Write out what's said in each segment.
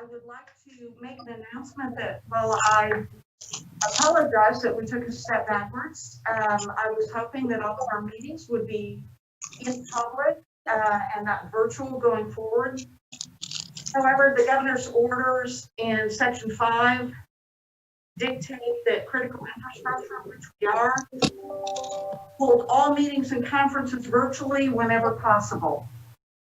I would like to make an announcement that while I apologize that we took a step backwards, I was hoping that all of our meetings would be in public and not virtual going forward. However, the governor's orders in Section 5 dictate that critical infrastructure, which we are, hold all meetings and conferences virtually whenever possible.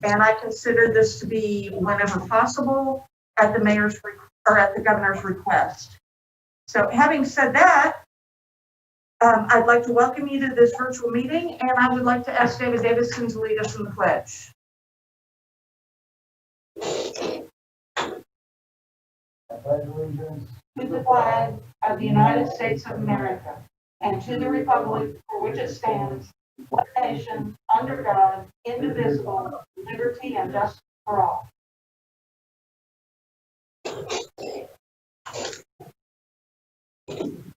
And I consider this to be whenever possible at the mayor's or at the governor's request. So having said that, I'd like to welcome you to this virtual meeting, and I would like to ask David Davidson to lead us in the pledge. I pledge allegiance to the flag of the United States of America and to the republic for which it stands, one nation, under God, indivisible, liberty and justice for all.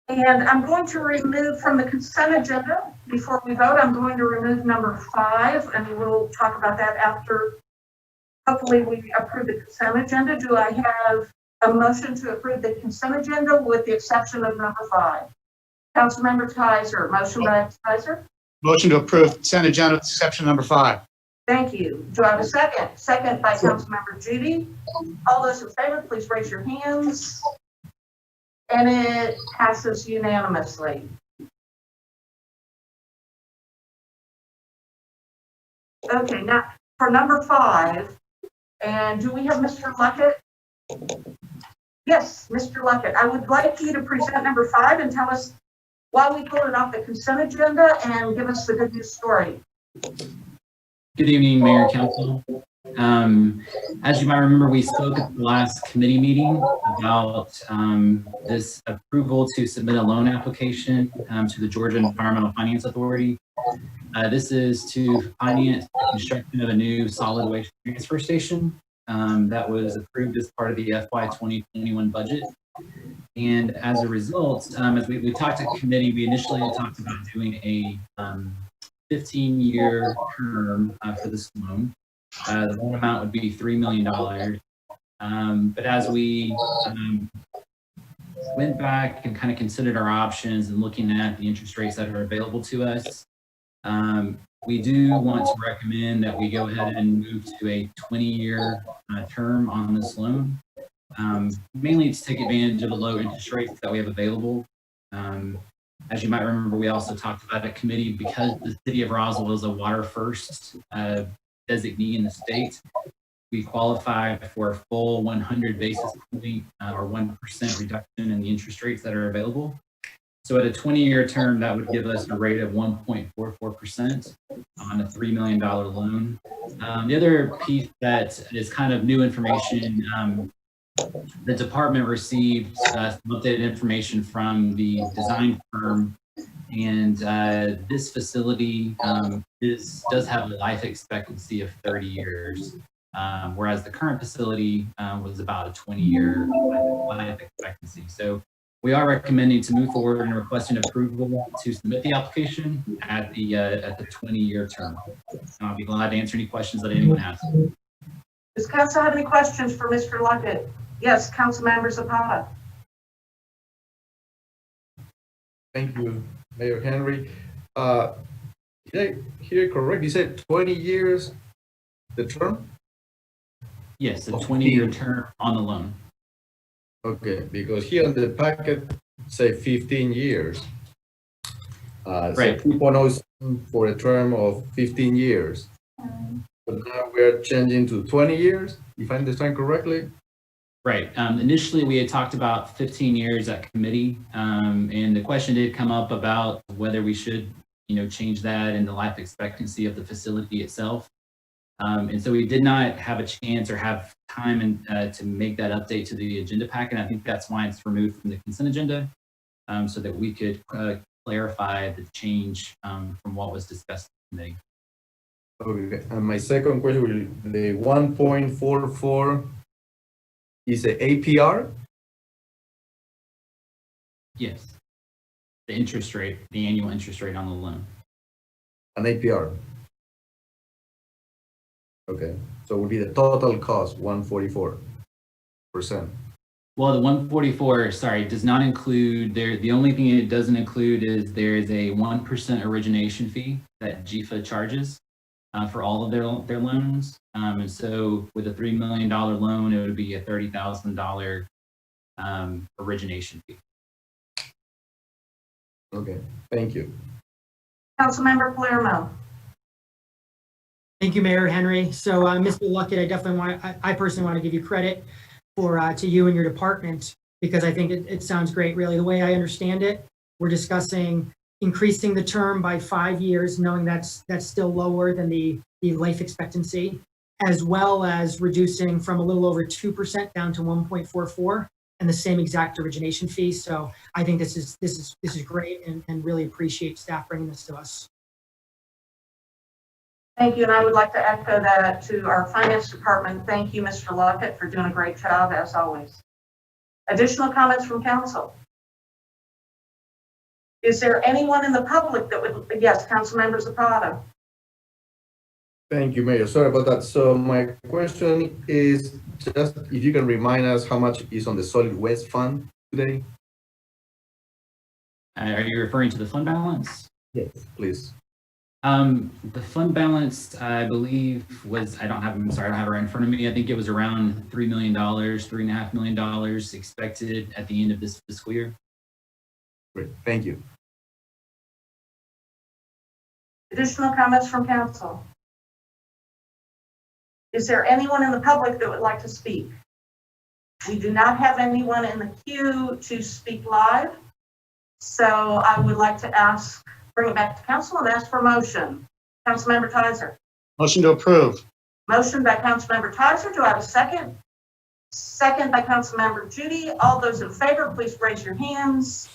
And I'm going to remove from the consent agenda, before we vote, I'm going to remove number 5, and we'll talk about that after, hopefully, we approve the consent agenda. Do I have a motion to approve the consent agenda with the exception of number 5? Councilmember Kaiser, motion by Kaiser. Motion to approve consent agenda with exception number 5. Thank you. Do I have a second? Second by Councilmember Judy. All those in favor, please raise your hands. And it passes unanimously. Okay, now for number 5, and do we have Mr. Luckett? Yes, Mr. Luckett. I would like you to present number 5 and tell us why we pulled it off the consent agenda and give us the good news story. Good evening, Mayor and Council. As you might remember, we spoke at the last committee meeting about this approval to submit a loan application to the Georgia Environmental Finance Authority. This is to finance the construction of a new solid waste transfer station that was approved as part of the FY 2021 budget. And as a result, as we talked at committee, we initially talked about doing a 15-year term for this loan. The loan amount would be $3 million. But as we went back and kind of considered our options and looking at the interest rates that are available to us, we do want to recommend that we go ahead and move to a 20-year term on this loan, mainly to take advantage of the low interest rates that we have available. As you might remember, we also talked about at committee, because the city of Roswell is a water first designee in the state, we qualify for a full 100 basis point or 1% reduction in the interest rates that are available. So at a 20-year term, that would give us a rate of 1.44% on a $3 million loan. The other piece that is kind of new information, the department received some updated information from the design firm, and this facility does have a life expectancy of 30 years, whereas the current facility was about a 20-year life expectancy. So we are recommending to move forward and requesting approval to submit the application at the 20-year term. And I'll be glad to answer any questions that anyone has. Does council have any questions for Mr. Luckett? Yes, Councilmember Zapata. Thank you, Mayor Henry. Did I hear correct? You said 20 years, the term? Yes, a 20-year term on the loan. Okay, because here on the packet say 15 years. Right. So 2.0 for a term of 15 years. But now we're changing to 20 years, if I understand correctly. Right. Initially, we had talked about 15 years at committee, and the question did come up about whether we should, change that in the life expectancy of the facility itself. And so we did not have a chance or have time to make that update to the agenda packet. I think that's why it's removed from the consent agenda, so that we could clarify the change from what was discussed today. Okay, and my second question will be the 1.44 is the APR? Yes. The interest rate, the annual interest rate on the loan. An APR. Okay, so it would be the total cost, 144. Well, the 144, sorry, does not include there. The only thing it doesn't include is there is a 1% origination fee that GFA charges for all of their loans. And so with a $3 million loan, it would be a $30,000 origination fee. Okay, thank you. Councilmember Palermo. Thank you, Mayor Henry. So, Mr. Luckett, I definitely I personally want to give you credit for to you and your department, because I think it sounds great. Really, the way I understand it, we're discussing increasing the term by 5 years, knowing that's still lower than the life expectancy, as well as reducing from a little over 2% down to 1.44, and the same exact origination fee. So I think this is great, and really appreciate staff bringing this to us. Thank you, and I would like to echo that to our finance department. Thank you, Mr. Luckett, for doing a great job as always. Additional comments from council? Is there anyone in the public that would, yes, Councilmember Zapata? Thank you, Mayor. Sorry about that. So my question is just if you can remind us how much is on the solid waste fund today? Are you referring to the fund balance? Yes, please. The fund balance, I believe, was, I don't have it right in front of me. I think it was around $3 million, $3.5 million expected at the end of this fiscal year. Great, thank you. Additional comments from council? Is there anyone in the public that would like to speak? We do not have anyone in the queue to speak live. So I would like to bring it back to council and ask for a motion. Councilmember Tizer. Motion to approve. Motion by Councilmember Tizer. Do I have a second? Second by Councilmember Judy. All those in favor, please raise your hands.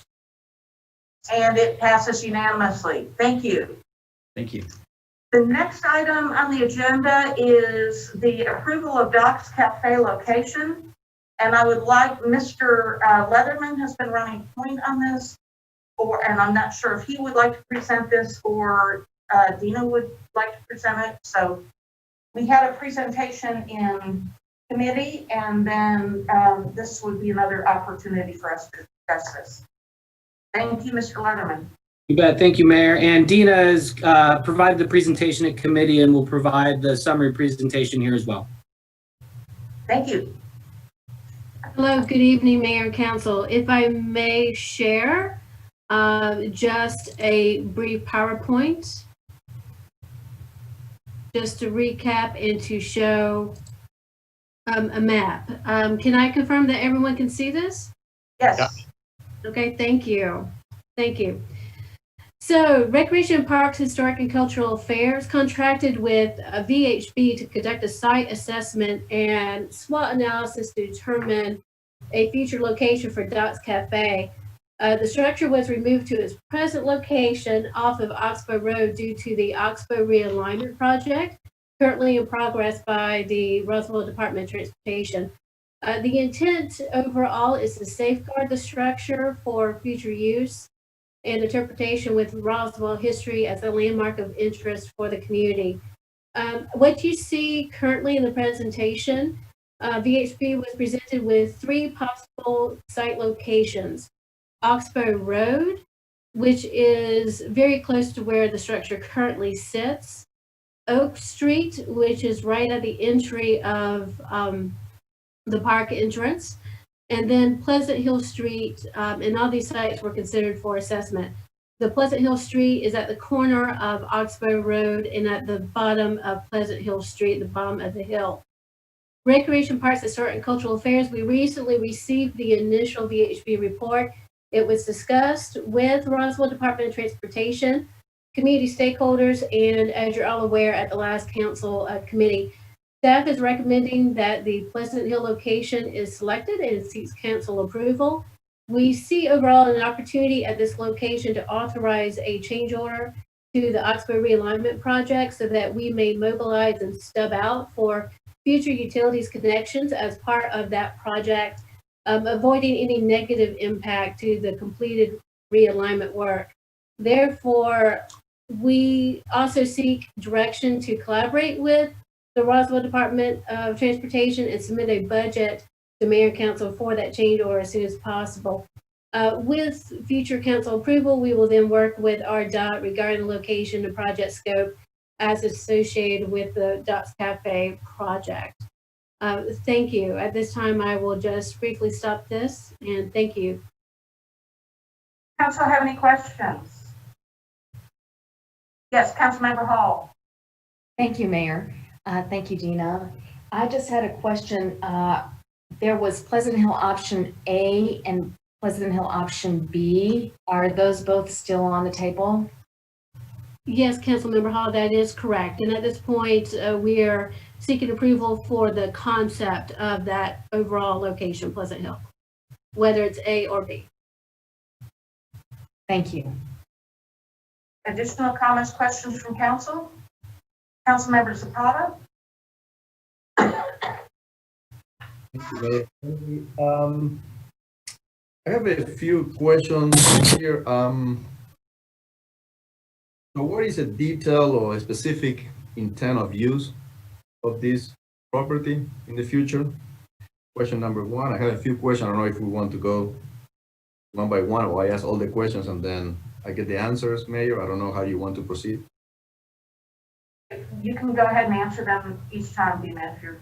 And it passes unanimously. Thank you. Thank you. The next item on the agenda is the approval of Doc's Cafe location. And I would like Mr. Leatherman has been running point on this, and I'm not sure if he would like to present this or Dina would like to present it. So we had a presentation in committee, and then this would be another opportunity for us to discuss this. Thank you, Mr. Leatherman. You bet. Thank you, Mayor. And Dina has provided the presentation at committee and will provide the summary presentation here as well. Thank you. Hello, good evening, Mayor and Council. If I may share just a brief PowerPoint, just to recap and to show a map. Can I confirm that everyone can see this? Yes. Yeah. Okay, thank you. Thank you. So, Recreation Parks, Historic and Cultural Affairs contracted with VHB to conduct a site assessment and SWOT analysis to determine a future location for Doc's Cafe. The structure was removed to its present location off of Oxbow Road due to the Oxbow realignment project, currently in progress by the Roswell Department of Transportation. The intent overall is to safeguard the structure for future use and interpretation with Roswell history as a landmark of interest for the community. What you see currently in the presentation, VHB was presented with 3 possible site locations. Oxbow Road, which is very close to where the structure currently sits. Oak Street, which is right at the entry of the park entrance. And then Pleasant Hill Street, and all these sites were considered for assessment. The Pleasant Hill Street is at the corner of Oxbow Road and at the bottom of Pleasant Hill Street, the bottom of the hill. Recreation Parks, Historic and Cultural Affairs, we recently received the initial VHB report. It was discussed with Roswell Department of Transportation, community stakeholders, and as you're all aware, at the last council committee, staff is recommending that the Pleasant Hill location is selected and seeks council approval. We see overall an opportunity at this location to authorize a change order to the Oxbow realignment project so that we may mobilize and stub out for future utilities connections as part of that project, avoiding any negative impact to the completed realignment work. Therefore, we also seek direction to collaborate with the Roswell Department of Transportation and submit a budget to mayor and council for that change order as soon as possible. With future council approval, we will then work with RDOT regarding the location and project scope as associated with the Docs Cafe project. Thank you. At this time, I will just briefly stop this, and thank you. Council have any questions? Yes, Councilmember Hall. Thank you, Mayor. Thank you, Dina. I just had a question. There was Pleasant Hill option A and Pleasant Hill option B. Are those both still on the table? Yes, Councilmember Hall, that is correct. And at this point, we are seeking approval for the concept of that overall location, Pleasant Hill, whether it's A or B. Thank you. Additional comments, questions from council? Councilmember Zapata? Thank you, Mayor. I have a few questions here. So what is a detail or a specific intent of use of this property in the future? Question number one. I have a few questions. I don't know if we want to go one by one, or I ask all the questions and then I get the answers, Mayor. I don't know how you want to proceed. You can go ahead and answer them each time, Dina, if you're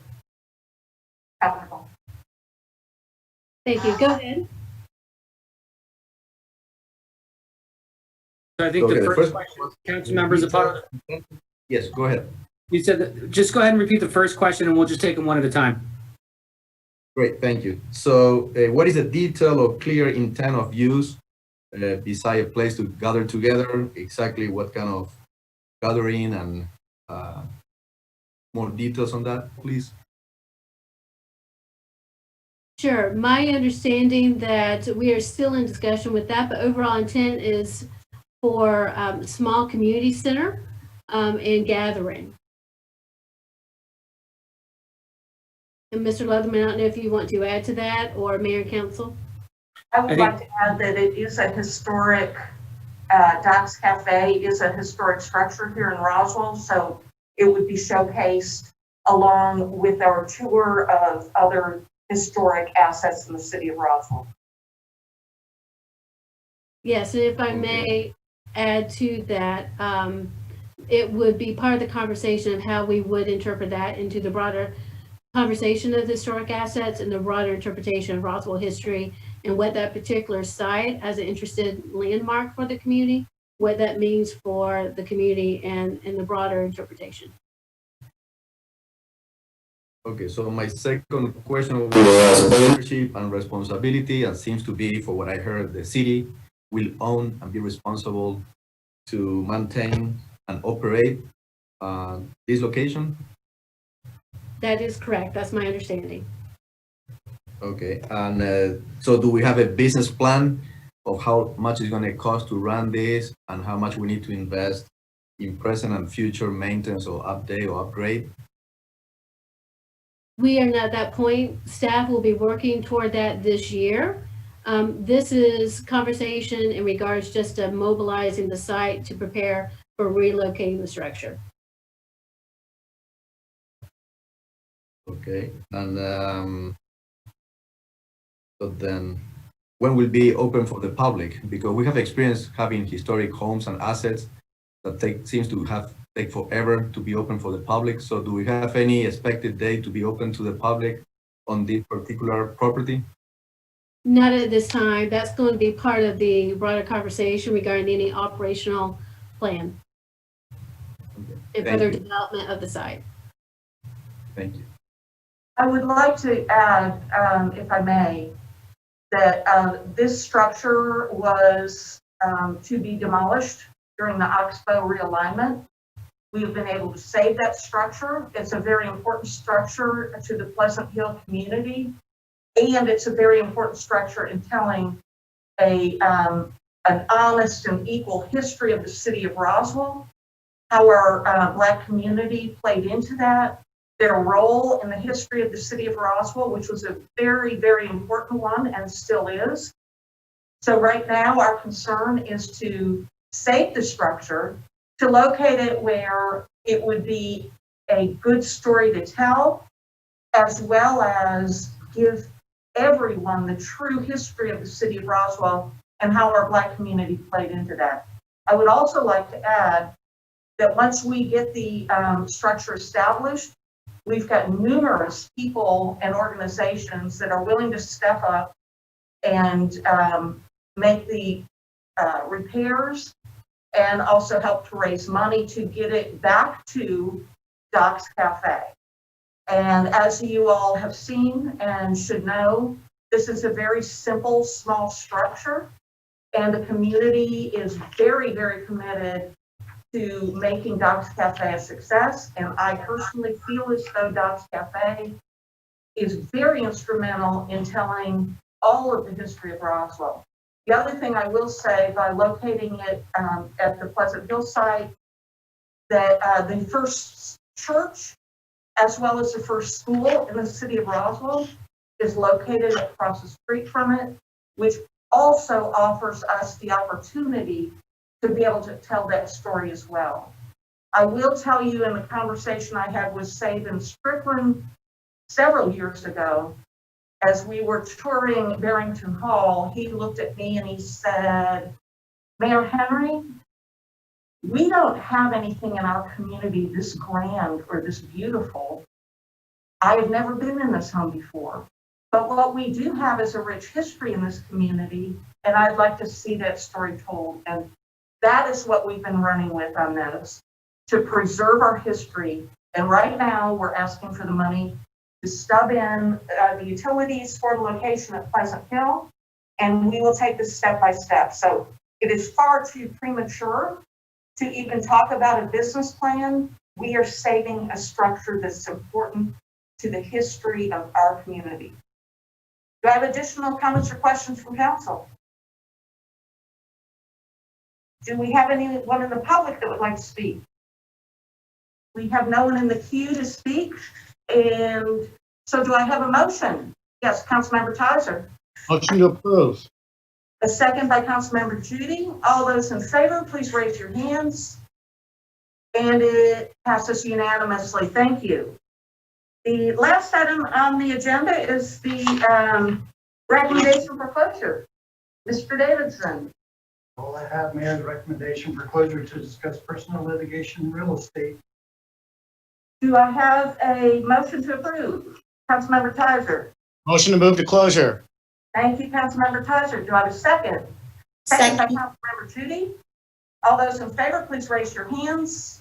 comfortable. Thank you. Go ahead. So I think Okay, the the first first question, council members, Zapata, Yes, go ahead. you said that, just go ahead and repeat the first question and we'll just take them one at a time. Great, thank you. So what is the detail or clear intent of use beside a place to gather together? Exactly what kind of gathering and more details on that, please? Sure. My understanding that we are still in discussion with that, but overall intent is for small community center and gathering. And Mr. Leatherman, I don't know if you want to add to that, or Mayor and Council. I would like to add that it is a historic, Docs Cafe is a historic structure here in Roswell, so it would be showcased along with our tour of other historic assets in the city of Roswell. Yes, and if I may add to that, it would be part of the conversation of how we would interpret that into the broader conversation of historic assets and the broader interpretation of Roswell history and what that particular site as an interested landmark for the community, what that means for the community and the broader interpretation. Okay, so my second question was ownership and responsibility, and seems to be, for what I heard, the city will own and be responsible to maintain and operate this location. That is correct. That's my understanding. Okay, and so do we have a business plan of how much it's going to cost to run this and how much we need to invest in present and future maintenance or update or upgrade? We are not at that point. Staff will be working toward that this year. This is conversation in regards just to mobilizing the site to prepare for relocating the structure. Okay, and so then when will be open for the public? Because we have experience having historic homes and assets that seems to take forever to be open for the public. So do we have any expected date to be open to the public on this particular property? Not at this time. That's going to be part of the broader conversation regarding any operational plan Okay, and thank further you. development of the site. Thank you. I would like to add, if I may, that this structure was to be demolished during the Oxbow realignment. We've been able to save that structure. It's a very important structure to the Pleasant Hill community, and it's a very important structure in telling an honest and equal history of the city of Roswell, how our Black community played into that, their role in the history of the city of Roswell, which was a very, very important one and still is. So right now, our concern is to save the structure, to locate it where it would be a good story to tell, as well as give everyone the true history of the city of Roswell and how our Black community played into that. I would also like to add that once we get the structure established, we've got numerous people and organizations that are willing to step up and make the repairs and also help to raise money to get it back to Doc's Cafe. And as you all have seen and should know, this is a very simple, small structure, and the community is very, very committed to making Doc's Cafe a success. And I personally feel as though Doc's Cafe is very instrumental in telling all of the history of Roswell. The other thing I will say, by locating it at the Pleasant Hill site, that the first church, as well as the first school in the city of Roswell, is located across the street from it, which also offers us the opportunity to be able to tell that story as well. I will tell you, in the conversation I had with Sabin Strickland several years ago, as we were touring Barrington Hall, he looked at me and he said, Mayor Henry, we don't have anything in our community this grand or this beautiful. I have never been in this home before, but what we do have is a rich history in this community, and I'd like to see that story told. And that is what we've been running with on this, to preserve our history. And right now, we're asking for the money to stub in the utilities for the location at Pleasant Hill, and we will take this step by step. So it is far too premature to even talk about a business plan. We are saving a structure that's important to the history of our community. Do I have additional comments or questions from council? Do we have anyone in the public that would like to speak? We have no one in the queue to speak. And so do I have a motion? Yes, Councilmember Tizer. Motion to approve. A second by Councilmember Judy. All those in favor, please raise your hands. And it passes unanimously. Thank you. The last item on the agenda is the recommendation for closure. Mr. Davidson. All I have, Mayor, the recommendation for closure to discuss personal litigation and real estate. Do I have a motion to approve? Councilmember Tizer. Motion to move to closure. Thank you, Councilmember Tizer. Do I have a second? Second by Councilmember Judy. All those in favor, please raise your hands.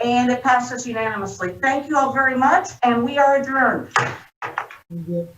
And it passes unanimously. Thank you all very much, and we are adjourned. Thank you.